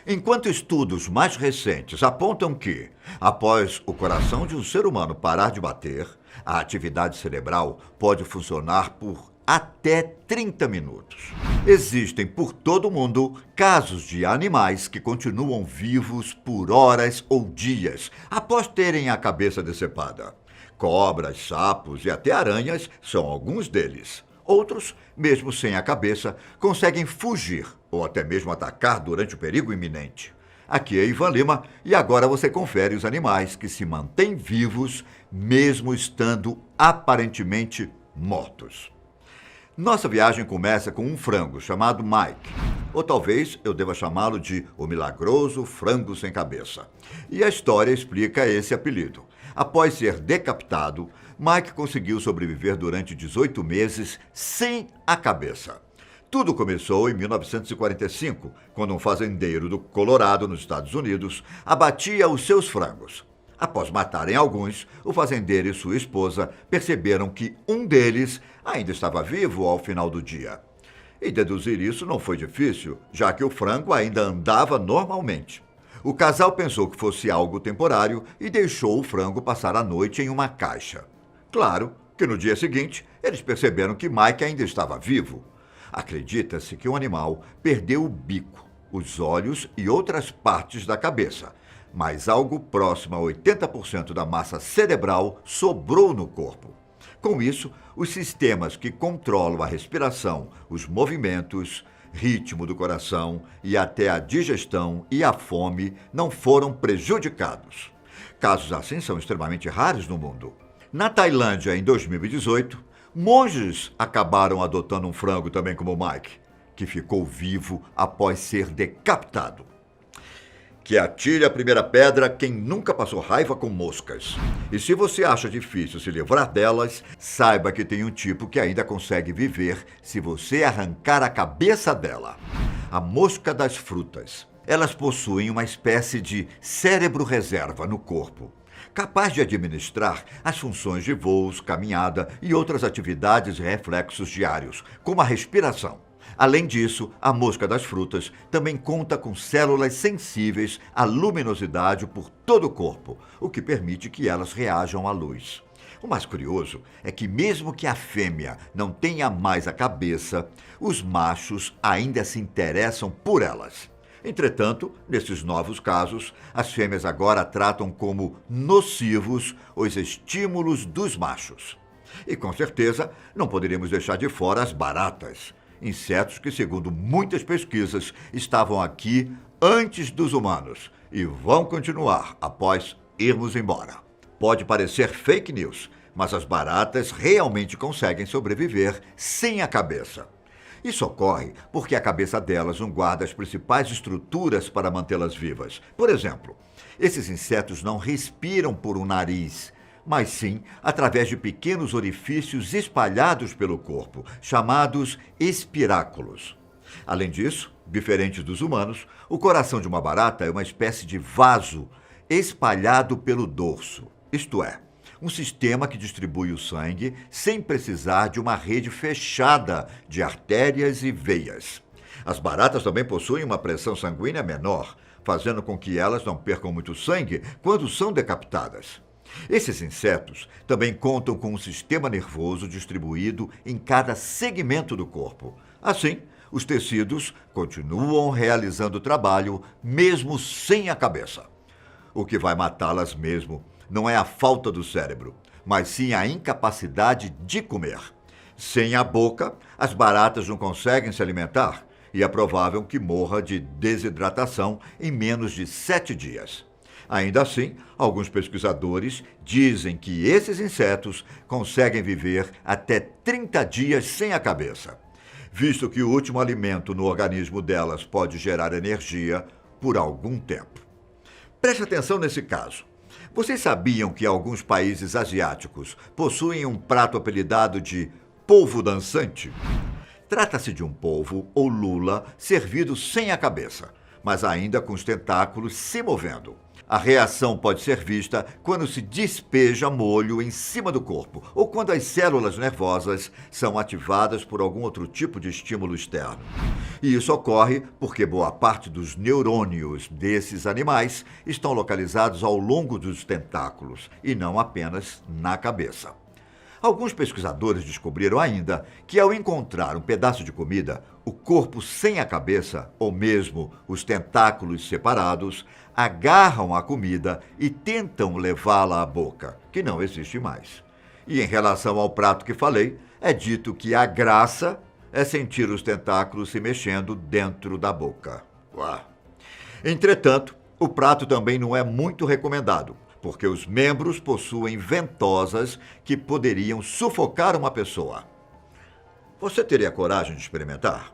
Enquanto estudos mais recentes apontam que, após o coração de um ser humano parar de bater, a atividade cerebral pode funcionar por até 30 minutos. Existem por todo o mundo casos de animais que continuam vivos por horas ou dias após terem a cabeça decepada. Cobras, sapos e até aranhas são alguns deles. Outros, mesmo sem a cabeça, conseguem fugir ou até mesmo atacar durante o perigo iminente. Aqui é Ivan Lima e agora você confere os animais que se mantêm vivos mesmo estando aparentemente mortos. Nossa viagem começa com um frango chamado Mike, ou talvez eu deva chamá-lo de o milagroso frango sem cabeça. E a história explica esse apelido. Após ser decapitado, Mike conseguiu sobreviver durante 18 meses sem a cabeça. Tudo começou em 1945, quando um fazendeiro do Colorado, nos Estados Unidos, abatia os seus frangos. Após matarem alguns, o fazendeiro e sua esposa perceberam que um deles ainda estava vivo ao final do dia. E deduzir isso não foi difícil, já que o frango ainda andava normalmente. O casal pensou que fosse algo temporário e deixou o frango passar a noite em uma caixa. Claro que no dia seguinte, eles perceberam que Mike ainda estava vivo. Acredita-se que o animal perdeu o bico, os olhos e outras partes da cabeça, mas algo próximo a 80% da massa cerebral sobrou no corpo. Com isso, os sistemas que controlam a respiração, os movimentos, ritmo do coração e até a digestão e a fome não foram prejudicados. Casos assim são extremamente raros no mundo. Na Tailândia, em 2018, monges acabaram adotando um frango também como o Mike, que ficou vivo após ser decapitado. Que atire a primeira pedra quem nunca passou raiva com moscas. E se você acha difícil se livrar delas, saiba que tem um tipo que ainda consegue viver se você arrancar a cabeça dela. A mosca das frutas. Elas possuem uma espécie de cérebro reserva no corpo, capaz de administrar as funções de voos, caminhada e outras atividades e reflexos diários, como a respiração. Além disso, a mosca das frutas também conta com células sensíveis à luminosidade por todo o corpo, o que permite que elas reajam à luz. O mais curioso é que mesmo que a fêmea não tenha mais a cabeça, os machos ainda se interessam por elas. Entretanto, nesses novos casos, as fêmeas agora tratam como nocivos os estímulos dos machos. E com certeza, não poderíamos deixar de fora as baratas. Insetos que, segundo muitas pesquisas, estavam aqui antes dos humanos e vão continuar após irmos embora. Pode parecer fake news, mas as baratas realmente conseguem sobreviver sem a cabeça. Isso ocorre porque a cabeça delas não guarda as principais estruturas para mantê-las vivas. Por exemplo, esses insetos não respiram por um nariz, mas sim através de pequenos orifícios espalhados pelo corpo, chamados espiráculos. Além disso, diferente dos humanos, o coração de uma barata é uma espécie de vaso espalhado pelo dorso, isto é, um sistema que distribui o sangue sem precisar de uma rede fechada de artérias e veias. As baratas também possuem uma pressão sanguínea menor, fazendo com que elas não percam muito sangue quando são decapitadas. Esses insetos também contam com um sistema nervoso distribuído em cada segmento do corpo. Assim, os tecidos continuam realizando o trabalho mesmo sem a cabeça. O que vai matá-las mesmo não é a falta do cérebro, mas sim a incapacidade de comer. Sem a boca, as baratas não conseguem se alimentar e é provável que morra de desidratação em menos de 7 dias. Ainda assim, alguns pesquisadores dizem que esses insetos conseguem viver até 30 dias sem a cabeça, visto que o último alimento no organismo delas pode gerar energia por algum tempo. Preste atenção nesse caso. Vocês sabiam que alguns países asiáticos possuem um prato apelidado de polvo dançante? Trata-se de um polvo ou lula servido sem a cabeça, mas ainda com os tentáculos se movendo. A reação pode ser vista quando se despeja molho em cima do corpo ou quando as células nervosas são ativadas por algum outro tipo de estímulo externo. E isso ocorre porque boa parte dos neurônios desses animais estão localizados ao longo dos tentáculos e não apenas na cabeça. Alguns pesquisadores descobriram ainda que, ao encontrar um pedaço de comida, o corpo sem a cabeça, ou mesmo os tentáculos separados, agarram a comida e tentam levá-la à boca, que não existe mais. E em relação ao prato que falei, é dito que a graça é sentir os tentáculos se mexendo dentro da boca. Uau. Entretanto, o prato também não é muito recomendado, porque os membros possuem ventosas que poderiam sufocar uma pessoa. Você teria coragem de experimentar?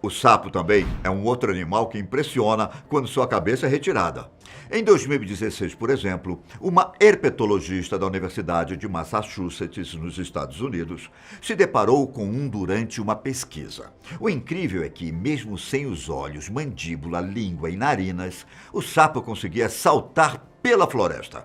O sapo também é um outro animal que impressiona quando sua cabeça é retirada. Em 2016, por exemplo, uma herpetologista da Universidade de Massachusetts, nos Estados Unidos, se deparou com um durante uma pesquisa. O incrível é que, mesmo sem os olhos, mandíbula, língua e narinas, o sapo conseguia saltar pela floresta.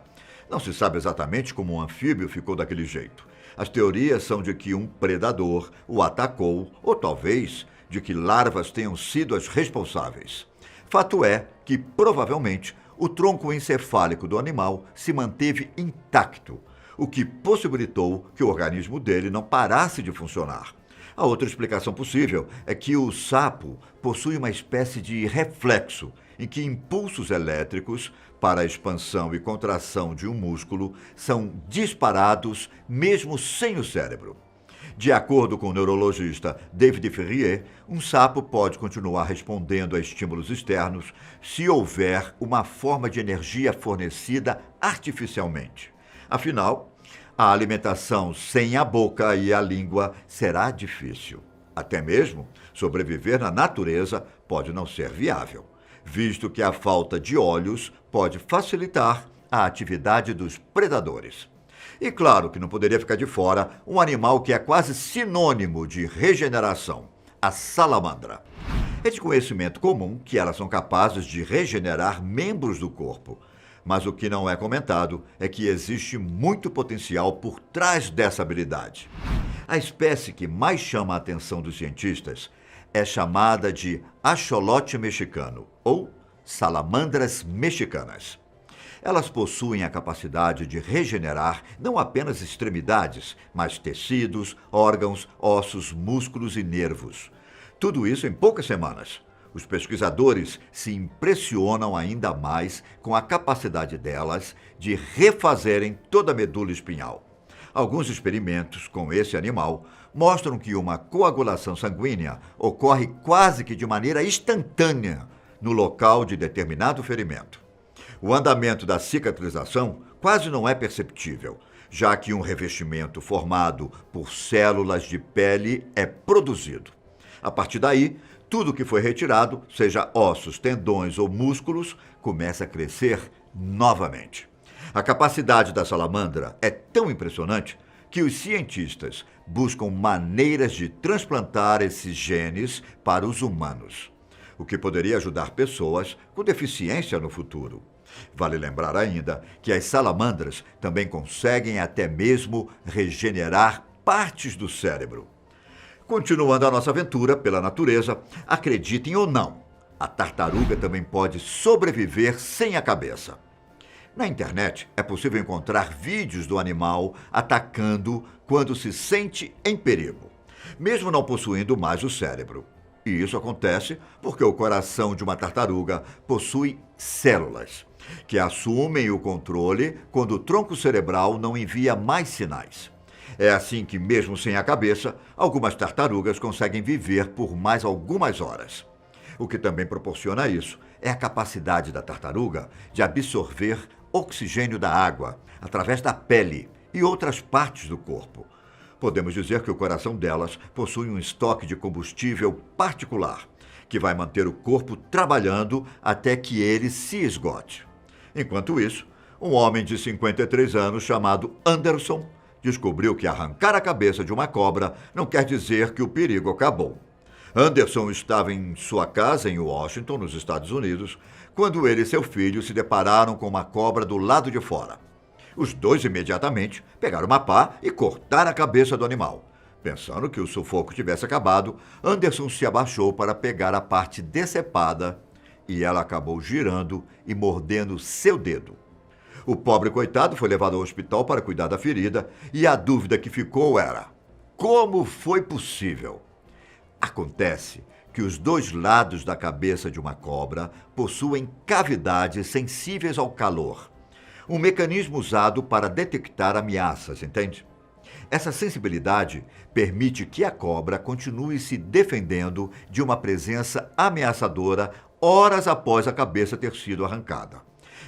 Não se sabe exatamente como um anfíbio ficou daquele jeito. As teorias são de que um predador o atacou, ou talvez de que larvas tenham sido as responsáveis. Fato é que, provavelmente, o tronco encefálico do animal se manteve intacto, o que possibilitou que o organismo dele não parasse de funcionar. A outra explicação possível é que o sapo possui uma espécie de reflexo, em que impulsos elétricos para a expansão e contração de um músculo são disparados mesmo sem o cérebro. De acordo com o neurologista David Ferrier, um sapo pode continuar respondendo a estímulos externos se houver uma forma de energia fornecida artificialmente. Afinal, a alimentação sem a boca e a língua será difícil. Até mesmo sobreviver na natureza pode não ser viável, visto que a falta de olhos pode facilitar a atividade dos predadores. E claro que não poderia ficar de fora um animal que é quase sinônimo de regeneração, a salamandra. É de conhecimento comum que elas são capazes de regenerar membros do corpo, mas o que não é comentado é que existe muito potencial por trás dessa habilidade. A espécie que mais chama a atenção dos cientistas é chamada de axolote mexicano, ou salamandras mexicanas. Elas possuem a capacidade de regenerar não apenas extremidades, mas tecidos, órgãos, ossos, músculos e nervos. Tudo isso em poucas semanas. Os pesquisadores se impressionam ainda mais com a capacidade delas de refazerem toda a medula espinhal. Alguns experimentos com esse animal mostram que uma coagulação sanguínea ocorre quase que de maneira instantânea no local de determinado ferimento. O andamento da cicatrização quase não é perceptível, já que um revestimento formado por células de pele é produzido. A partir daí, tudo que foi retirado, seja ossos, tendões ou músculos, começa a crescer novamente. A capacidade da salamandra é tão impressionante que os cientistas buscam maneiras de transplantar esses genes para os humanos, o que poderia ajudar pessoas com deficiência no futuro. Vale lembrar ainda que as salamandras também conseguem até mesmo regenerar partes do cérebro. Continuando a nossa aventura pela natureza, acreditem ou não, a tartaruga também pode sobreviver sem a cabeça. Na internet é possível encontrar vídeos do animal atacando quando se sente em perigo, mesmo não possuindo mais o cérebro. E isso acontece porque o coração de uma tartaruga possui células, que assumem o controle quando o tronco cerebral não envia mais sinais. É assim que, mesmo sem a cabeça, algumas tartarugas conseguem viver por mais algumas horas. O que também proporciona isso é a capacidade da tartaruga de absorver oxigênio da água através da pele e outras partes do corpo. Podemos dizer que o coração delas possui um estoque de combustível particular, que vai manter o corpo trabalhando até que ele se esgote. Enquanto isso, um homem de 53 anos chamado Anderson descobriu que arrancar a cabeça de uma cobra não quer dizer que o perigo acabou. Anderson estava em sua casa em Washington, nos Estados Unidos, quando ele e seu filho se depararam com uma cobra do lado de fora. Os dois imediatamente pegaram uma pá e cortaram a cabeça do animal. Pensando que o sufoco tivesse acabado, Anderson se abaixou para pegar a parte decepada e ela acabou girando e mordendo seu dedo. O pobre coitado foi levado ao hospital para cuidar da ferida e a dúvida que ficou era: como foi possível? Acontece que os dois lados da cabeça de uma cobra possuem cavidades sensíveis ao calor, um mecanismo usado para detectar ameaças, entende? Essa sensibilidade permite que a cobra continue se defendendo de uma presença ameaçadora horas após a cabeça ter sido arrancada.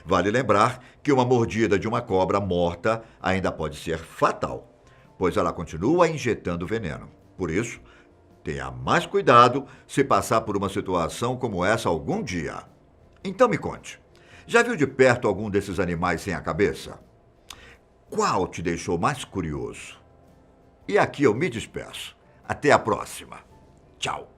Vale lembrar que uma mordida de uma cobra morta ainda pode ser fatal, pois ela continua injetando veneno. Por isso, tenha mais cuidado se passar por uma situação como essa algum dia. Então me conte, já viu de perto algum desses animais sem a cabeça? Qual te deixou mais curioso? E aqui eu me despeço. Até a próxima. Tchau.